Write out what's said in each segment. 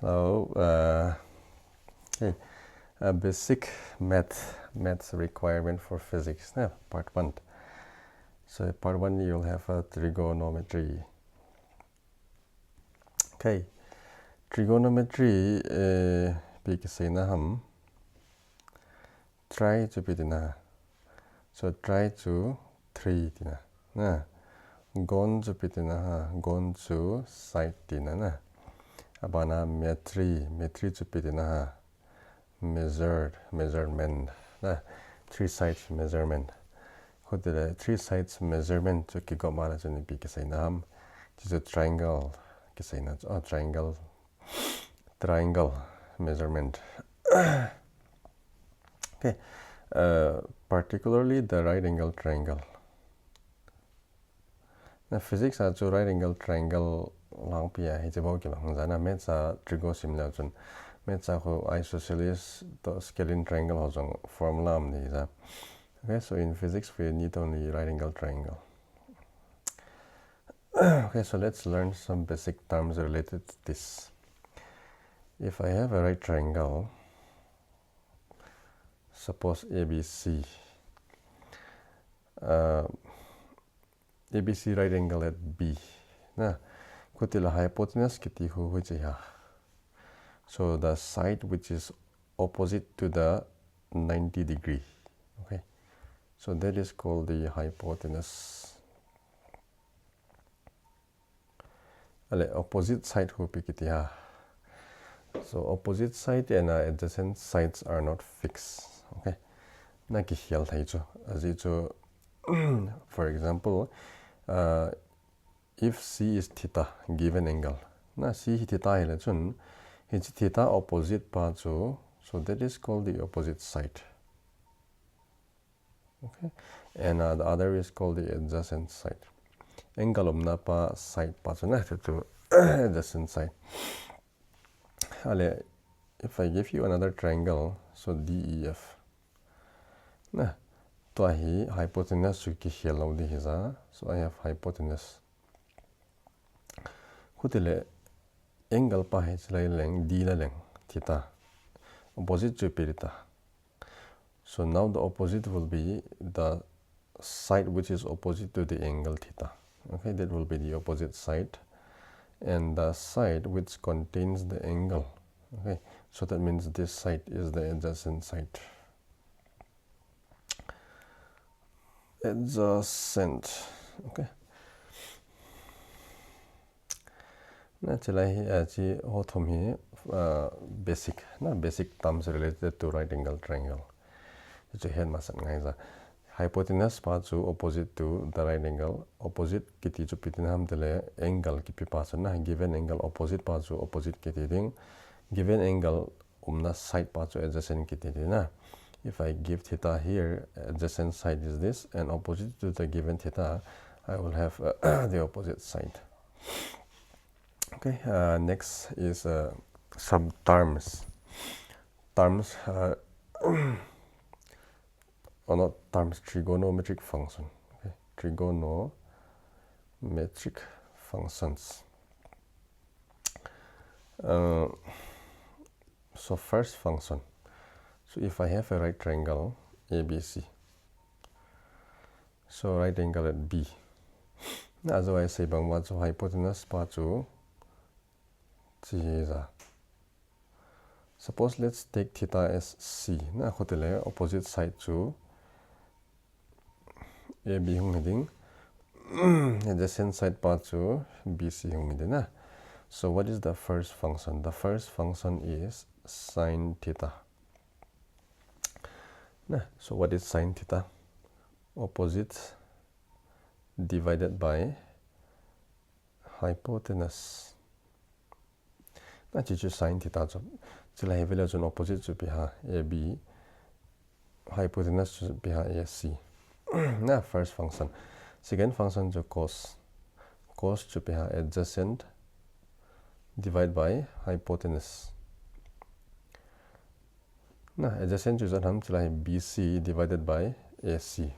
Hello. Okay. Basic maths requirement for physics. Part 1. So part 1 you'll have a trigonometry. Okay. Trigonometry big say na ham try to be dina. So try to 3 dina. Na gone to be dina gone to side dina na. Abana metri to be dina measurement na 3 sides measurement. Hotel 3 sides measurement to kick up mala juni big say na ham. It is a triangle. Say na triangle measurement. Okay. Particularly the right angle triangle. Now physics are to right angle triangle lang pia hi jabo ki bang jana me cha trigo similar chun me cha ho isosceles the scalene triangle ho jong formula am ni ja. Okay, so in physics we need only right angle triangle. Okay, so let's learn some basic terms related to this. If I have a right triangle, suppose ABC, ABC right angle at B. Na, kutila hypotenuse kiti hu hujiha. So the side which is opposite to the 90 degree. Okay, so that is called the hypotenuse. Opposite side hu pikitiha. So opposite side and adjacent sides are not fixed. Okay, na ki hial thai chu aji chu. For example, if C is theta given angle, na C hi theta hele chun hi theta opposite pa chu, so that is called the opposite side. Okay, and the other is called the adjacent side. Angle umna pa side pa chu na to adjacent side. If I give you another triangle, so DEF, na to hi hypotenuse chu ki hial di hiza, so I have hypotenuse. Kutile angle pa hi chlai leng d la leng theta opposite chu pirita. So now the opposite will be the side which is opposite to the angle theta. Okay, that will be the opposite side, and the side which contains the angle. Okay, so that means this side is the adjacent side. Adjacent. Okay. Naturally, basic terms related to right angle triangle. It's a head masan ngaiza. Hypotenuse pa chu opposite to the right angle. Opposite kiti chu pitin ham tele angle ki pi pa na given angle opposite pa chu opposite kiti ding. Given angle umna side pa chu adjacent kiti ding na. If I give theta here, adjacent side is this, and opposite to the given theta, I will have the opposite side. Okay, next is some terms. Terms or not terms, trigonometric function. Okay, trigonometric functions. So first function. So if I have a right triangle ABC, so right angle at B. As I say, bang what so hypotenuse pa chu. Suppose let's take theta as C. Na hotele opposite side to AB hung heading. Adjacent side part to BC hung heading. So what is the first function? The first function is sine theta. So what is sine theta? Opposite divided by hypotenuse. Na chichu sine theta chu chila hevel chun opposite chu biha AB, hypotenuse chu biha AC. Na first function. Second function chu cos. Cos chu biha adjacent divided by hypotenuse. Na adjacent chu ham chila BC divided by AC.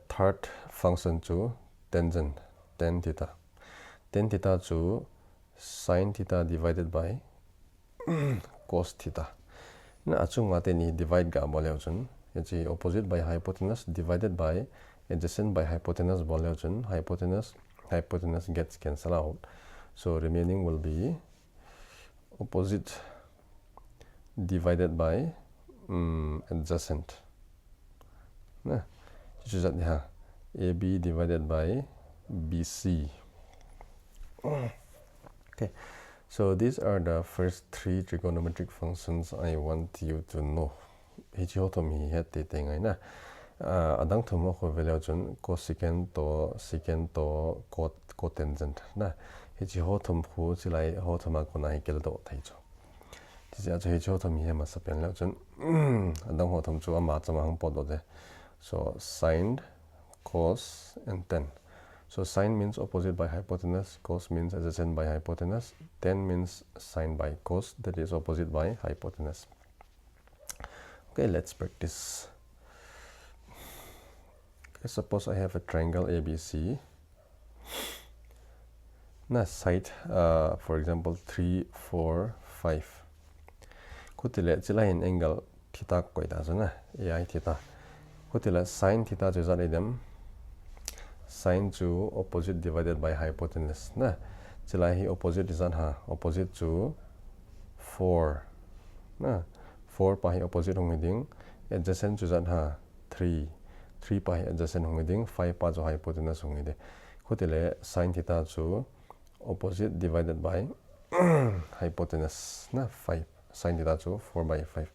Third function chu tangent, tan theta. Tan theta chu Sin theta divided by cos theta. Na achung ate ni divide ga boleo chun yachi opposite by hypotenuse divided by adjacent by hypotenuse boleo chun hypotenuse gets cancelled out, so remaining will be opposite divided by adjacent. Na chujat ha AB divided by BC. Okay, so these are the first three trigonometric functions I want you to know. Hichihotom hi hete tengai na adang thumo ko veleo chun cosecant to cotangent na hichihotom khu chilai hothoma ko na hikel do thaicho. Tisi acha hichihotom hi ma sapen leo chun adang hothom chu ama chama hang podo de. So sin, cos and tan. So sin means opposite by hypotenuse, cos means adjacent by hypotenuse, tan means sin by cos, that is opposite by hypotenuse. Okay, let's practice. Okay, suppose I have a triangle ABC. Na side, for example, 3, 4, 5. Kutile chilahin angle theta koita na AI theta. Kutile sin theta juzat idem. Sin to opposite divided by hypotenuse na chilahi opposite is opposite to 4 na 4 pahi opposite hongiding adjacent to 3 pahi adjacent hongiding 5 pa jo hypotenuse hongide khotile sin theta to opposite divided by hypotenuse na 5 sin theta to 4 by 5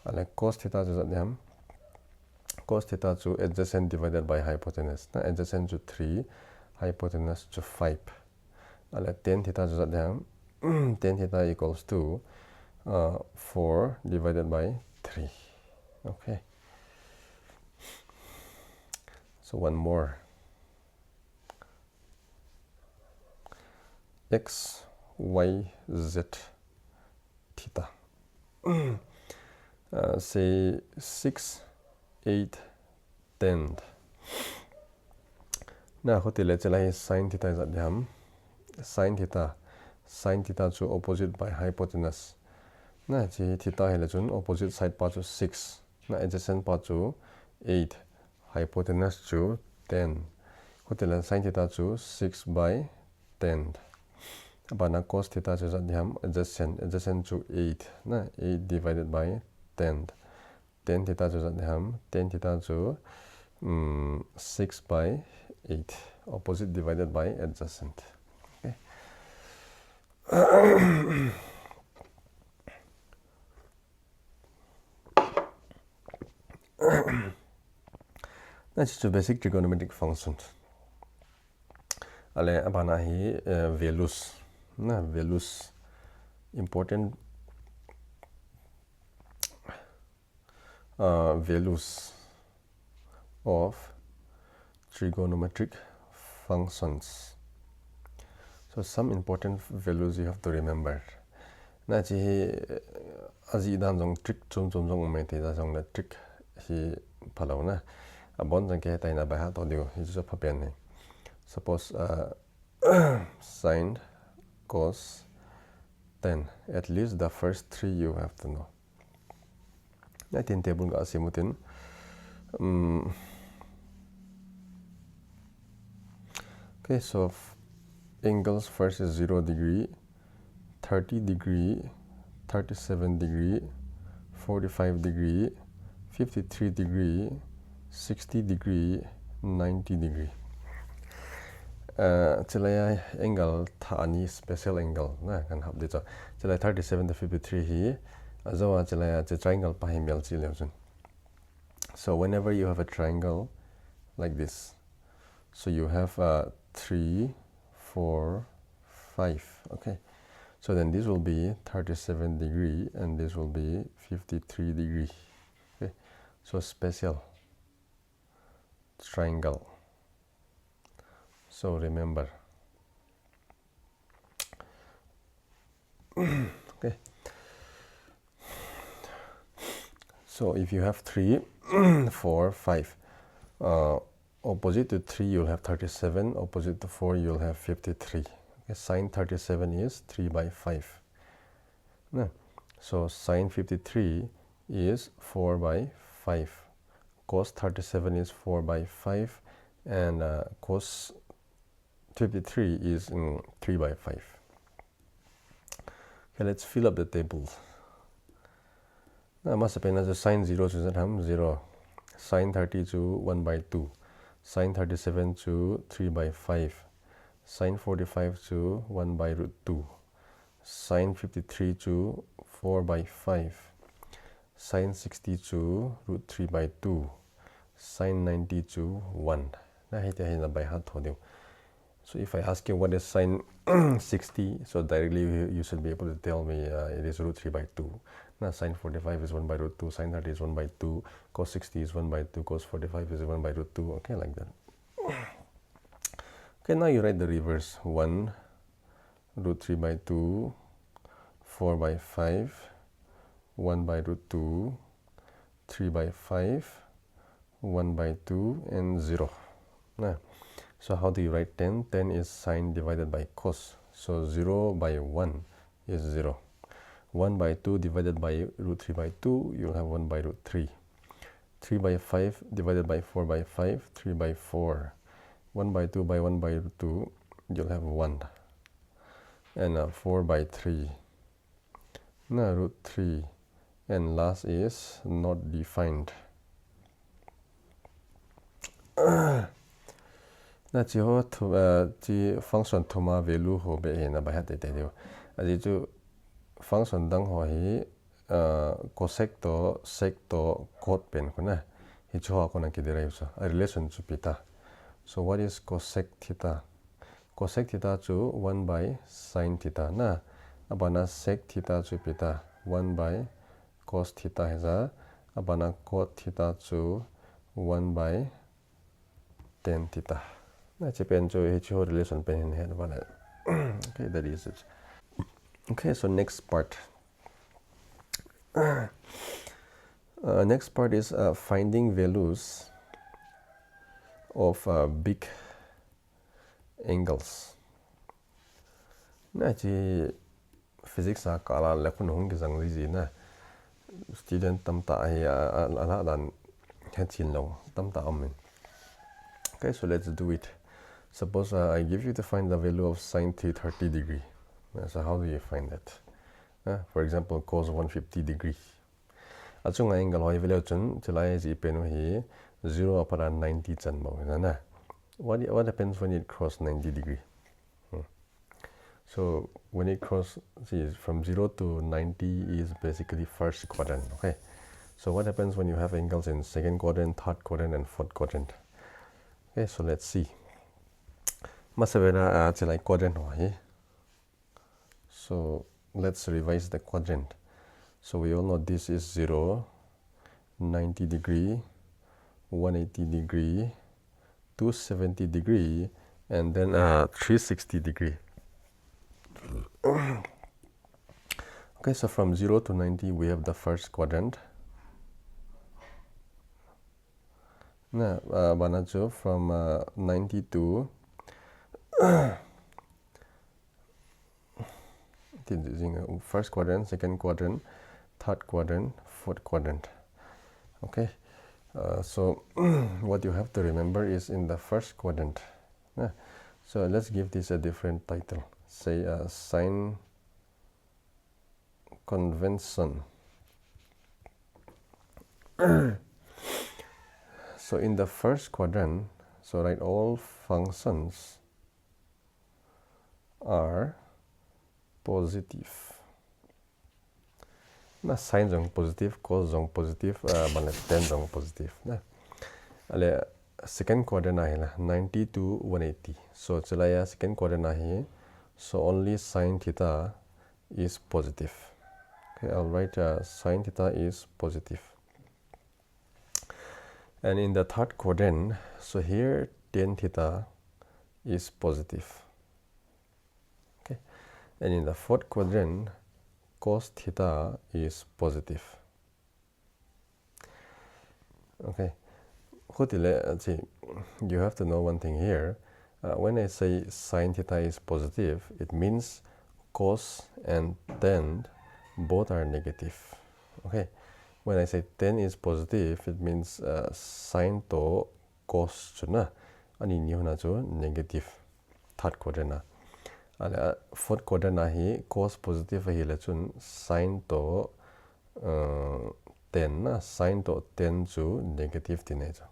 ale cos theta jo cos theta to adjacent divided by hypotenuse na adjacent to 3 hypotenuse to 5 ale tan theta jo tan theta equals to 4 divided by 3. Okay, so one more. X, Y, Z theta. Say 6, 8, 10. Na khotile chalai sin theta is adham. Sin theta to opposite by hypotenuse. Na chi theta hele chun opposite side pa to 6. Na adjacent pa to 8. Hypotenuse to 10. Khotile sin theta to 6 by 10. Abana cos theta is adham adjacent to 8. Na 8 divided by 10. Tan theta is adham tan theta to 6 by 8. Opposite divided by adjacent. Okay. That's just a basic trigonometric function. Ale abana hi values na values important values of trigonometric functions. So some important values you have to remember. Na chi azi dan jong trick chum me te da jong la trick hi phalo na abon jang ke tai na ba ha to dio hi jo phapen ne. Suppose sin, cos, tan. At least the first three you have to know. Na tin table ga asimutin okay, so angles first is 0 degree, 30 degree, 37 degree, 45 degree, 53 degree, 60 degree, 90 degree. Chilaya angle thani special angle na kan hab de cha chilaya 37 to 53 hi azawa chilaya triangle pa hi mel chi leuchun. So whenever you have a triangle like this, so you have 3, 4, 5. Okay, so then this will be 37 degree and this will be 53 degree. Okay, so special triangle. So remember. Okay, so if you have 3, 4, 5, opposite to 3 you'll have 37, opposite to 4 you'll have 53. Okay, sine 37 is 3 by 5. No. So sine 53 is 4 by 5. Cos 37 is 4 by 5. And cos 53 is 3 by 5. Okay, let's fill up the table. Now, must have been as a sine 0 to 0. Sine 30 to 1 by 2. Sine 37 to 3 by 5. Sine 45 to 1 by root 2. Sine 53 to 4 by 5. Sine 60 to root 3 by 2. Sine 90 to 1. Now, by heart. So if I ask you what is sine 60, so directly you should be able to tell me it is root 3 by 2. Now sine 45 is 1 by root 2, sine 30 is 1 by 2, cos 60 is 1 by 2, cos 45 is 1 by root 2, okay, like that. Okay, now you write the reverse. 1 root 3 by 2, 4 by 5, 1 by root 2, 3 by 5, 1 by 2, and 0. Now, so how do you write 10? 10 is sine divided by cos. So 0 by 1 is 0. 1 by 2 divided by root 3 by 2, you'll have 1 by root 3. 3 by 5 divided by 4 by 5, 3 by 4. 1 by 2 by 1 by root 2, you'll have 1. And 4 by 3. Now root 3. And last is not defined. Na chỉ có chỉ function thoma value hồ bệ na bài hát để điều. Chỉ chú function đăng hồ hi cosec to sec to cot pen ko na. Hi chú họ ko na ki derive so. A relation to pita. So what is cosec theta? Cosec theta chu 1 by sin theta na. Abana sec theta chu pita 1 by cos theta heza. Abana cot theta chu 1 by tan theta. That's a pen to HO relation pen in head. Okay, that is it. Okay, so next part. Next part is finding values of big angles. Na chi physics a kala lekun hong ki jang ri na student tam ta hi ala dan he chin lo tam ta amen. Okay, so let's do it. Suppose I give you to find the value of sine 330 degree. So how do you find that? For example, cos 150 degree. Achung angle hoi value chun chilai ji pen hi 0 upon 90 chan mo na. What happens when it cross 90 degree? So when it cross, see, from 0 to 90 is basically first quadrant. Okay. So what happens when you have angles in second quadrant, third quadrant, and fourth quadrant? Okay, so let's see. Masavena like quadrant. So let's revise the quadrant. So we all know this is 0, 90 degree, 180 degree, 270 degree, and then 360 degree. Okay, so from 0 to 90 we have the first quadrant. Now, Banajo from 90 to first quadrant, second quadrant, third quadrant, fourth quadrant. Okay, so what you have to remember is in the first quadrant. So let's give this a different title. Say sign convention. So in the first quadrant, so write all functions are positive. Na sine jong positive, cos jong positive, tan jong positive. Na ale second quadrant ahila 90 to 180. So chalaya second quadrant ahi. So only sine theta is positive. Okay, I'll write sine theta is positive. And in the third quadrant, so here tan theta is positive. Okay, and in the fourth quadrant, cos theta is positive. Okay, you have to know one thing here. when I say sine theta is positive, it means cos and tan both are negative. Okay, when I say tan is positive, it means sine to cos chuna ani ni hona jo negative third quadrant na. And fourth quadrant na hi cos positive hi la chun sine to tan na, sine to tan chu negative ti ne jo.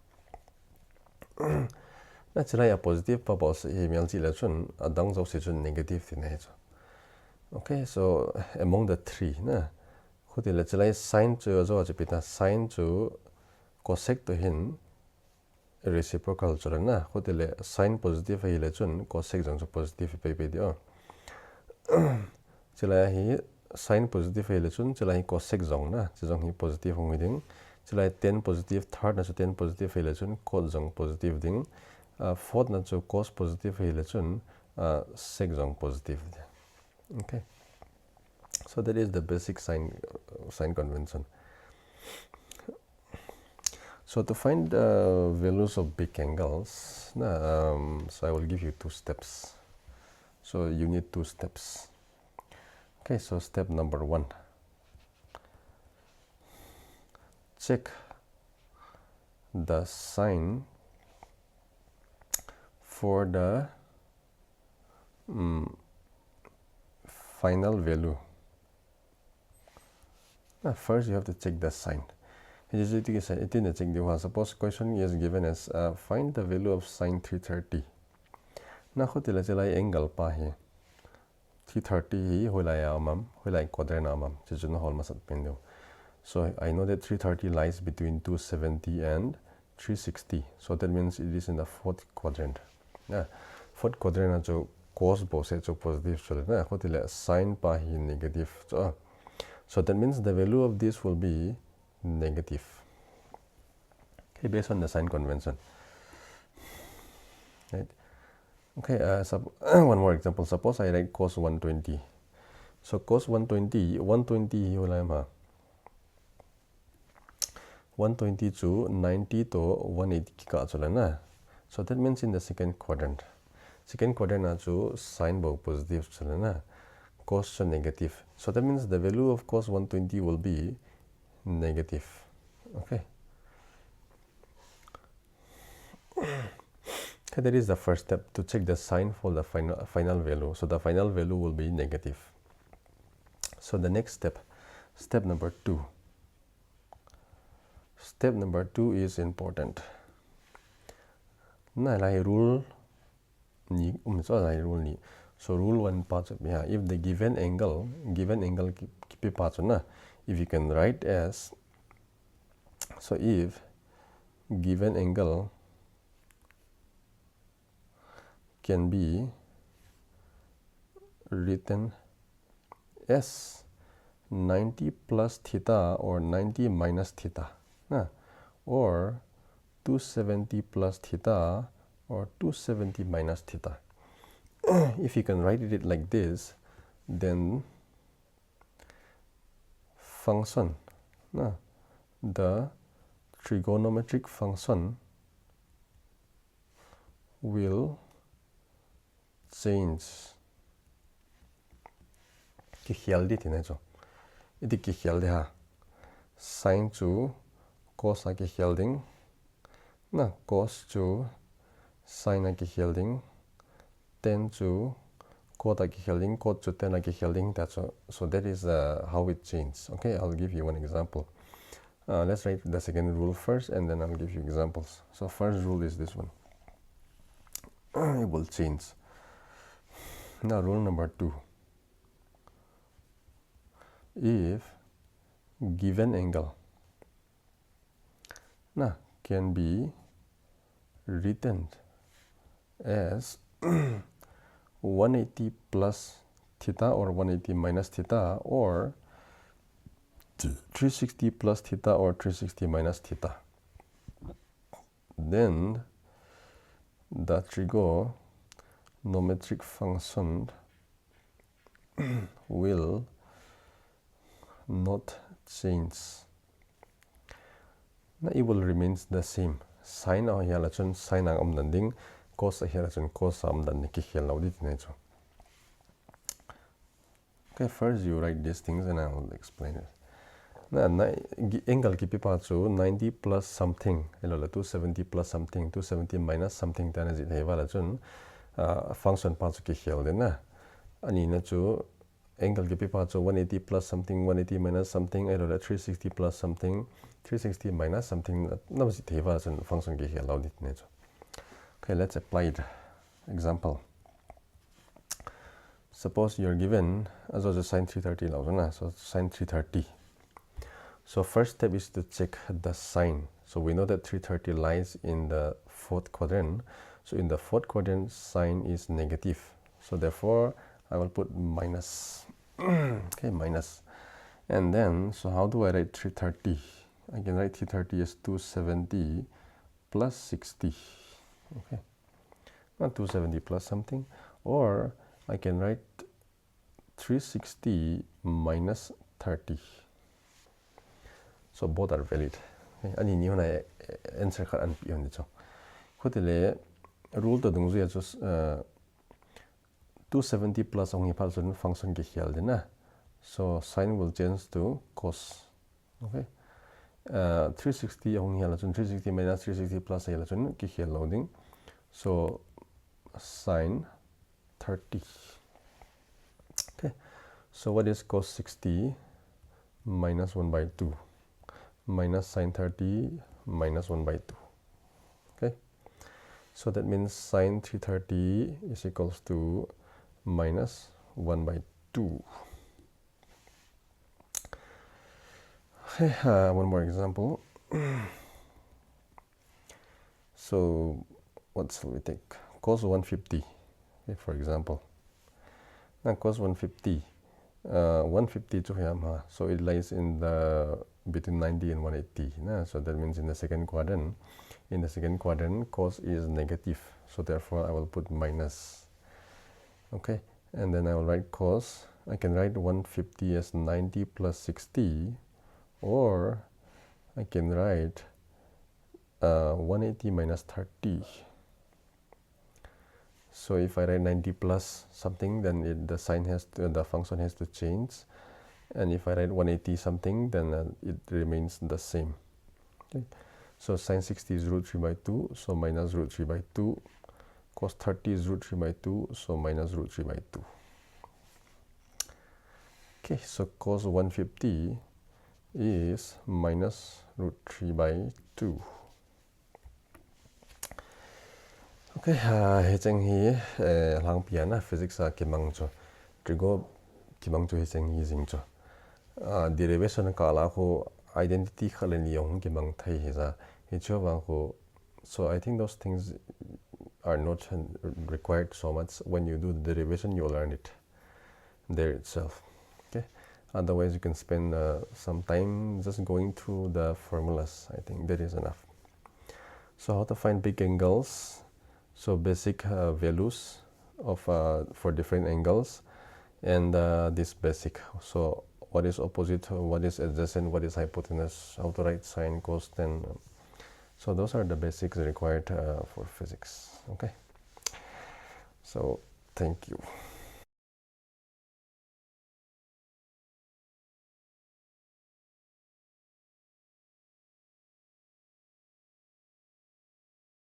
Na chila ya positive pa boss hi mial chi la chun adang zo si chun negative ti ne jo. Okay, so among the three na khuti la chila sine chu zo cha pita sine chu cosec to hin reciprocal chura na khuti le sine positive hi la chun cosec jang chu positive pe pe dio. Chila hi sine positive hi la chun chila hi cosec jang na chang hi positive hong ding. Chila tan positive third na chu tan positive hi la chun cos jang positive ding. Fourth na chu cos positive hi la chun sec jang positive. Okay, so that is the basic sign convention. So to find the values of big angles, so I will give you 2 steps. So you need 2 steps. Okay, so step number 1. Check the sign for the final value. First you have to check the sign. Suppose question is given as find the value of sine 330. Na khutila chelai angle pa hi 330 hi holai amam holai quadrant amam chujun hol masat pendo. So I know that 330 lies between 270 and 360. So that means it is in the fourth quadrant. Fourth quadrant na jo cos bo se jo positive chole na khutila sine pa hi negative. So that means the value of this will be negative. Okay, based on the sign convention. Right. Okay, one more example. Suppose I write cos 120. So cos 120 hi 120 to 90 to 180 ka chola na. So that means in the second quadrant. Second quadrant na chu sine bo positive chola na. Cos negative. So that means the value of cos 120 will be negative. Okay. Okay, that is the first step to check the sign for the final value. So the final value will be negative. So the next step, step number 2. Step number 2 is important. Na lai rule ni so lai rule ni. So rule 1 part of if the given angle keep part na, if you can write as, so if given angle can be written as 90 plus theta or 90 minus theta, or 270 plus theta or 270 minus theta. If you can write it like this, then function, the trigonometric function will change. Ki khial di thine cho. Iti ki khial de ha. Sine chu cos a ki khial ding. Na cos chu sine a ki khial ding. Tan chu cot a ki khial ding. Cot chu tan a ki khial ding. So that is how it changes. Okay, I'll give you one example. Let's write the second rule first, and then I'll give you examples. So first rule is this one. It will change. Now rule number 2. If given angle can be written as 180 plus theta or 180 minus theta, or 360 plus theta or 360 minus theta, then the trigonometric function will not change. It will remain the same. Sine or yala chun sine ang omnanding cos here is cos dan ki khel lo dit ne cho. Okay, first you write these things and I will explain it. Angle ki pipa chu 90 plus something, 270 plus something, 270 minus something tan is it hewa chun function pa chu ki khel den na. Ani na chu angle ki pipa chu 180 plus something, 180 minus something, 360 plus something, 360 minus something, na is it hewa chun function ki khel lo dit ne chu. Okay, let's apply it. Example. Suppose you're given as a sin 330, so sin 330. So first step is to check the sign. So we know that 330 lies in the fourth quadrant. So in the fourth quadrant, sign is negative. So therefore, I will put minus. Okay, minus. And then, so how do I write 330? I can write 330 as 270 plus 60. Okay, not 270 plus something. Or I can write 360 minus 30. So both are valid. Ani ni hona answer khat an pi hon cho. Khotile rule to dung zu just 270 plus ong hi phal function ki khial dena. So sign will change to cos. Okay. 360 ong hi 360 minus 360 plus hi ki khial loading. So sin 30. Okay. So what is cos 60 minus 1 by 2? Minus sin 30 minus 1 by 2. Okay. So that means sin 330 is equals to minus 1 by 2. Okay, one more example. So what shall we take? Cos 150, okay, for example. Now cos 150, 150 so it lies in the between 90 and 180. So that means in the second quadrant. In the second quadrant, cos is negative. So therefore, I will put minus. Okay, and then I will write cos. I can write 150 as 90 plus 60, or I can write 180 minus 30. So if I write 90 plus something, then the sign has to, the function has to change. And if I write 180 something, then it remains the same. Okay. So sin 60 is root 3 by 2, so minus root 3 by 2. Cos 30 is root 3 by 2, so minus root 3 by 2. Okay, so cos 150 is minus root 3 by 2. Okay, hecheng hi lang piana physics kimang cho trigo kimang cho hecheng hi jing cho derivation ka la ko identity khalen yong kimang thai heza hecho wang ko. So I think those things are not required so much. When you do the derivation, you'll learn it there itself. Okay, otherwise you can spend some time just going through the formulas. I think that is enough. So how to find big angles? So basic values of for different angles, and this basic. So what is opposite, what is adjacent, what is hypotenuse, how to write sine, cos, tan. So those are the basics required for physics. Okay. So thank you.